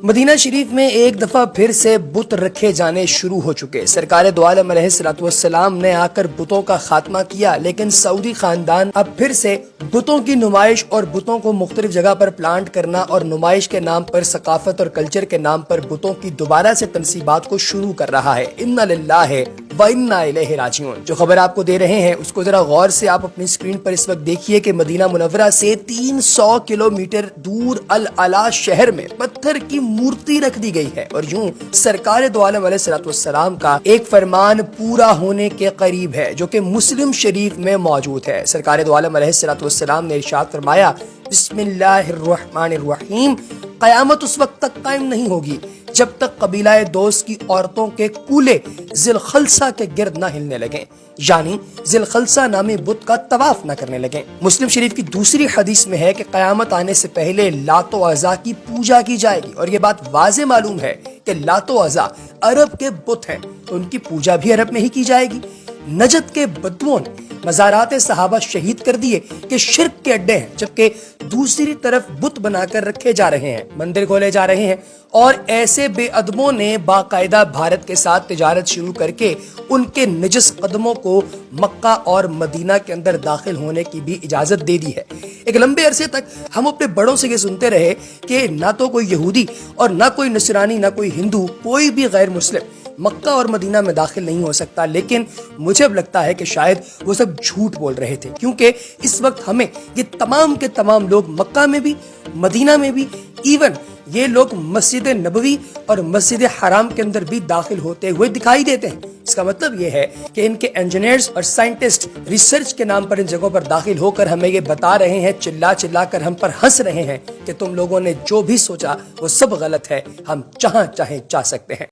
Medina शरीफ में एक दफा फिर से बुत रखे जाने शुरू हो चुके। सरकार दो आलम अलैहिस्सलाम ने आकर बुतों का खात्मा किया, लेकिन सऊदी खानदान अब फिर से बुतों की नुमाइश और बुतों को मुख्तलिफ जगह पर प्लांट करना और नुमाइश के नाम पर, सकाफत और कल्चर के नाम पर बुतों की दोबारा से तनसीबात को शुरू कर रहा है। इन्ना लिल्लाहि व इन्ना इलैहि राजिऊन। जो खबर आपको दे रहे हैं उसको जरा गौर से आप अपनी स्क्रीन पर इस वक्त देखिए कि मदीना मुनव्वरा से 300 किलोमीटर दूर अल अला शहर में पत्थर की मूर्ति रख दी गई है और यूं सरकार दो आलम अलैहिस्सलाम का एक फरमान पूरा होने के करीब है, जो कि मुस्लिम शरीफ में मौजूद है। सरकार दो आलम अलैहिस्सलाम ने इरशाद फरमाया, बिस्मिल्लाहिर्रहमानिर्रहीम, क़यामत उस वक्त तक कायम नहीं होगी जब तक कबीला दोस्त की औरतों के कूले जिलखलसा के गिर्द न हिलने लगे, यानी जिलखलसा नामी बुत का तवाफ न करने लगे। मुस्लिम शरीफ की दूसरी हदीस में है कि कयामत आने से पहले लातो अज़ा की पूजा की जाएगी और ये बात वाज़े मालूम है कि लातो अज़ा अरब के बुत हैं, तो उनकी पूजा भी अरब में ही की जाएगी। नजद के बदुओं ने मज़ारात सहाबा शहीद कर दिए कि शिर्क के अड्डे हैं, जबकि दूसरी तरफ बुत बनाकर रखे जा रहे हैं, मंदिर खोले जा रहे हैं और ऐसे बेअदबों ने बाकायदा भारत के साथ तिजारत शुरू करके उनके निजस कदमों को मक्का और मदीना के अंदर दाखिल होने की भी इजाजत दे दी है। एक लंबे अरसे तक हम अपने बड़ों से ये सुनते रहे कि ना तो कोई यहूदी और ना कोई नसरानी, ना कोई हिंदू, कोई भी गैर मुस्लिम मक्का और मदीना में दाखिल नहीं हो सकता, लेकिन मुझे अब लगता है कि शायद वो सब झूठ बोल रहे थे, क्योंकि इस वक्त हमें ये तमाम के तमाम लोग मक्का में भी, मदीना में भी, इवन ये लोग मस्जिद नबवी और मस्जिद हराम के अंदर भी दाखिल होते हुए दिखाई देते हैं। इसका मतलब ये है कि इनके इंजीनियर्स और साइंटिस्ट रिसर्च के नाम पर इन जगहों पर दाखिल होकर हमें ये बता रहे हैं, चिल्ला चिल्ला कर हम पर हंस रहे हैं कि तुम लोगों ने जो भी सोचा वो सब गलत है, हम जहां चाहे जा सकते हैं।